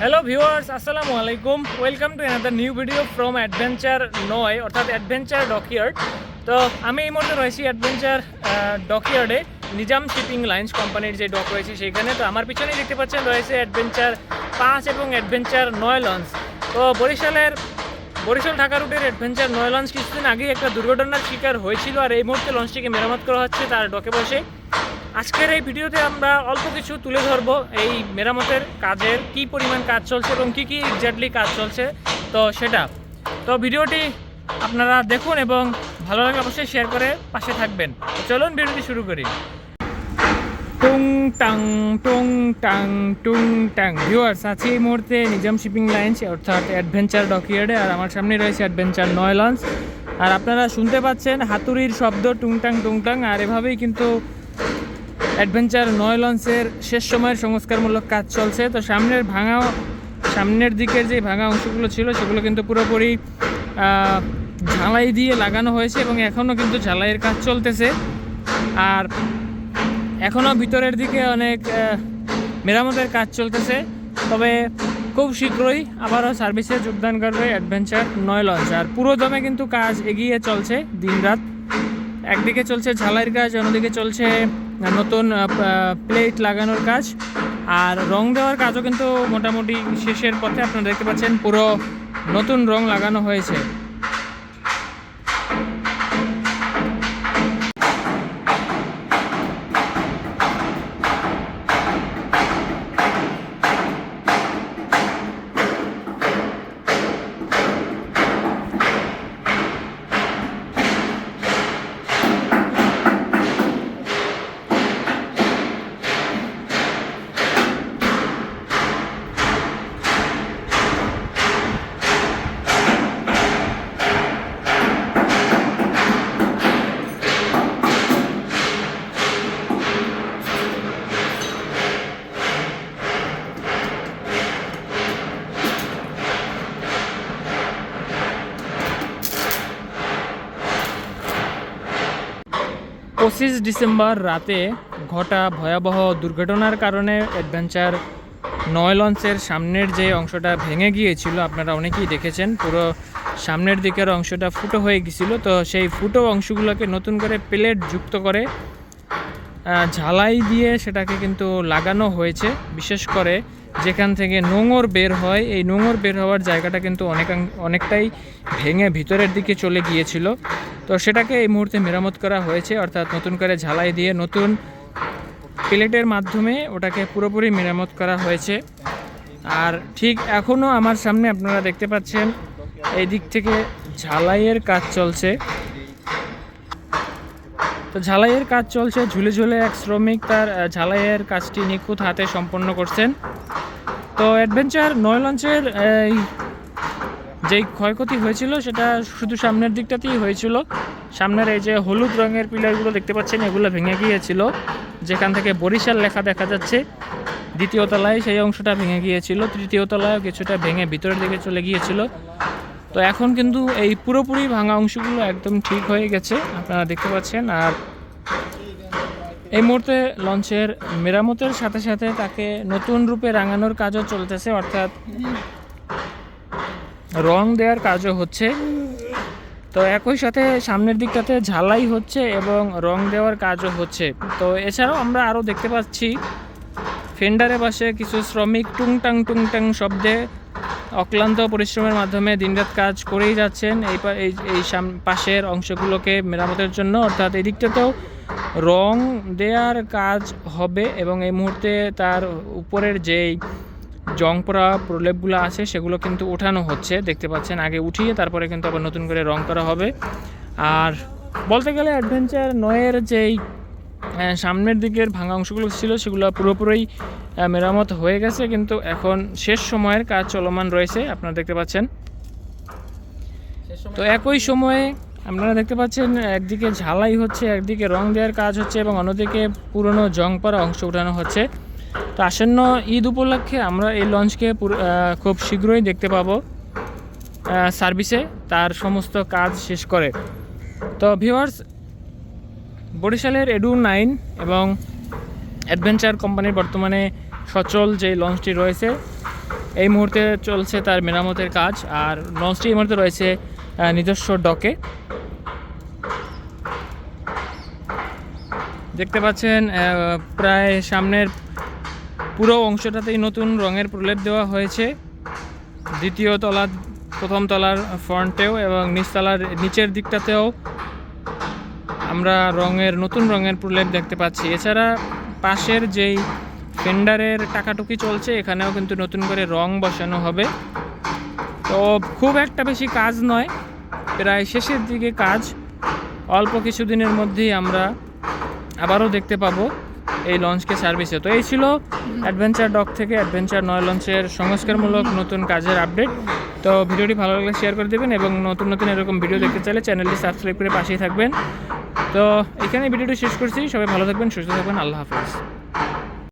Hello viewers, আসসালামু আলাইকুম। Welcome to another new video from adventure নয়, অর্থাৎ অ্যাডভেঞ্চার ডকইয়ার্ড। তো আমি এই মুহূর্তে রয়েছি অ্যাডভেঞ্চার ডকইয়ার্ডে, নিজাম শিপিং লাইন্স কোম্পানির যে ডক রয়েছে সেইখানে। তো আমার পিছনেই দেখতে পাচ্ছেন রয়েছে অ্যাডভেঞ্চার 5 এবং অ্যাডভেঞ্চার 9 লঞ্চ। তো বরিশাল ঢাকা রুটের অ্যাডভেঞ্চার 9 লঞ্চ কিছুদিন আগেই একটা দুর্ঘটনার শিকার হয়েছিল, আর এই মুহূর্তে লঞ্চটিকে মেরামত করা হচ্ছে তার ডকে বসে। আজকের এই ভিডিওতে আমরা অল্প কিছু তুলে ধরবো এই মেরামতের কাজের কী পরিমাণ কাজ চলছে এবং কী এক্স্যাক্টলি কাজ চলছে সেটা। তো ভিডিওটি আপনারা দেখুন এবং ভালো লাগলে অবশ্যই শেয়ার করে পাশে থাকবেন। তো চলুন ভিডিওটি শুরু করি। টুং টাং টুং টাং টুং টাং। ভিউয়ার্স, আছি এই মুহূর্তে নিজাম শিপিং লাইন্স অর্থাৎ অ্যাডভেঞ্চার ডকইয়ার্ডে, আর আমার সামনে রয়েছে অ্যাডভেঞ্চার 9 লঞ্চ। আর আপনারা শুনতে পাচ্ছেন হাতুড়ির শব্দ, টুংটাং টুংটাং। আর এভাবেই কিন্তু অ্যাডভেঞ্চার 9 লঞ্চের শেষ সময়ের সংস্কারমূলক কাজ চলছে। তো সামনের দিকের যে ভাঙা অংশগুলো ছিল সেগুলো কিন্তু পুরোপুরি ঝালাই দিয়ে লাগানো হয়েছে এবং এখনও কিন্তু ঝালাইয়ের কাজ চলতেছে। আর এখনও ভিতরের দিকে অনেক মেরামতের কাজ চলতেছে। তবে খুব শীঘ্রই আবারও সার্ভিসে যোগদান করবে অ্যাডভেঞ্চার 9 লঞ্চ। আর পুরো দমে কিন্তু কাজ এগিয়ে চলছে দিনরাত। একদিকে চলছে ঝালাইয়ের কাজ, অন্যদিকে চলছে নতুন প্লেট লাগানোর কাজ, আর রং দেওয়ার কাজও কিন্তু মোটামুটি শেষের পথে। আপনারা দেখতে পাচ্ছেন পুরো নতুন রং লাগানো হয়েছে। ডিসেম্বর রাতে ঘটা ভয়াবহ দুর্ঘটনার কারণে অ্যাডভেঞ্চার 9 লঞ্চের সামনের যে অংশটা ভেঙে গিয়েছিল, আপনারা অনেকেই দেখেছেন পুরো সামনের দিকের অংশটা ফুটো হয়ে গিয়েছিল। তো সেই ফুটো অংশগুলোকে নতুন করে প্লেট যুক্ত করে ঝালাই দিয়ে সেটাকে কিন্তু লাগানো হয়েছে। বিশেষ করে যেখান থেকে নোঙর বের হয়, এই নোঙর বের হওয়ার জায়গাটা কিন্তু অনেকটাই ভেঙে ভিতরের দিকে চলে গিয়েছিল। তো সেটাকে এই মুহূর্তে মেরামত করা হয়েছে, অর্থাৎ নতুন করে ঝালাই দিয়ে নতুন প্লেটের মাধ্যমে ওটাকে পুরোপুরি মেরামত করা হয়েছে। আর ঠিক এখনও আমার সামনে আপনারা দেখতে পাচ্ছেন এই দিক থেকে ঝালাইয়ের কাজ চলছে। তো ঝালাইয়ের কাজ চলছে, ঝুলে ঝুলে এক শ্রমিক তার ঝালাইয়ের কাজটি নিখুঁত হাতে সম্পন্ন করছেন। তো অ্যাডভেঞ্চার 9 লঞ্চের যেই ক্ষয়ক্ষতি হয়েছিল সেটা শুধু সামনের দিকটাতেই হয়েছিল। সামনের এই যে হলুদ রঙের পিলারগুলো দেখতে পাচ্ছেন, এগুলো ভেঙে গিয়েছিল। যেখান থেকে বরিশাল লেখা দেখা যাচ্ছে, দ্বিতীয় তলায় সেই অংশটা ভেঙে গিয়েছিল, তৃতীয় তলায়ও কিছুটা ভেঙে ভিতরের দিকে চলে গিয়েছিল। তো এখন কিন্তু এই পুরোপুরি ভাঙা অংশগুলো একদম ঠিক হয়ে গেছে, আপনারা দেখতে পাচ্ছেন। আর এই মুহূর্তে লঞ্চের মেরামতের সাথে সাথে তাকে নতুন রূপে রাঙানোর কাজও চলতেছে, অর্থাৎ রং দেওয়ার কাজও হচ্ছে। তো একই সাথে সামনের দিকটাতে ঝালাই হচ্ছে এবং রং দেওয়ার কাজও হচ্ছে। তো এছাড়াও আমরা আরও দেখতে পাচ্ছি ফেন্ডারে বসে কিছু শ্রমিক টুংটাং টুংটাং শব্দে অক্লান্ত পরিশ্রমের মাধ্যমে দিনরাত কাজ করেই যাচ্ছেন এই পাশের অংশগুলোকে মেরামতের জন্য। অর্থাৎ এই দিকটাতেও রং দেওয়ার কাজ হবে এবং এই মুহূর্তে তার উপরের যেই জং পড়া প্রলেপগুলো আছে সেগুলো কিন্তু ওঠানো হচ্ছে, দেখতে পাচ্ছেন। আগে উঠিয়ে তারপরে কিন্তু আবার নতুন করে রং করা হবে। আর বলতে গেলে অ্যাডভেঞ্চার 9-এর যেই সামনের দিকের ভাঙা অংশগুলো ছিল সেগুলো পুরোপুরি মেরামত হয়ে গেছে, কিন্তু এখন শেষ সময়ের কাজ চলমান রয়েছে, আপনারা দেখতে পাচ্ছেন। তো একই সময়ে আপনারা দেখতে পাচ্ছেন একদিকে ঝালাই হচ্ছে, একদিকে রং দেওয়ার কাজ হচ্ছে এবং অন্যদিকে পুরনো জং পড়া অংশ উঠানো হচ্ছে। তো আসন্ন ঈদ উপলক্ষে আমরা এই লঞ্চকে খুব শীঘ্রই দেখতে পাবো সার্ভিসে তার সমস্ত কাজ শেষ করে। তো ভিউয়ার্স, বরিশালের এডু 9 এবং অ্যাডভেঞ্চার কোম্পানির বর্তমানে সচল যে লঞ্চটি রয়েছে এই মুহূর্তে চলছে তার মেরামতের কাজ। আর লঞ্চটি এই মুহূর্তে রয়েছে নিজস্ব ডকে। দেখতে পাচ্ছেন প্রায় সামনের পুরো অংশটাতেই নতুন রঙের প্রলেপ দেওয়া হয়েছে, দ্বিতীয় তলা, প্রথম তলার ফ্রন্টেও এবং নিচের দিকটাতেও আমরা নতুন রঙের প্রলেপ দেখতে পাচ্ছি। এছাড়া পাশের যেই ফেন্ডারের টাকাটুকি চলছে, এখানেও কিন্তু নতুন করে রং বসানো হবে। তো খুব একটা বেশি কাজ নয়, প্রায় শেষের দিকে কাজ। অল্প কিছুদিনের মধ্যেই আমরা আবারও দেখতে পাবো এই লঞ্চকে সার্ভিসে। তো এই ছিল অ্যাডভেঞ্চার ডক থেকে অ্যাডভেঞ্চার 9 লঞ্চের সংস্কারমূলক নতুন কাজের আপডেট। তো ভিডিওটি ভালো লাগলে শেয়ার করে দেবেন এবং নতুন নতুন এরকম ভিডিও দেখতে চাইলে চ্যানেলটি সাবস্ক্রাইব করে পাশেই থাকবেন। তো এখানে ভিডিওটি শেষ করছি। সবাই ভালো থাকবেন, সুস্থ থাকবেন। আল্লাহ হাফেজ।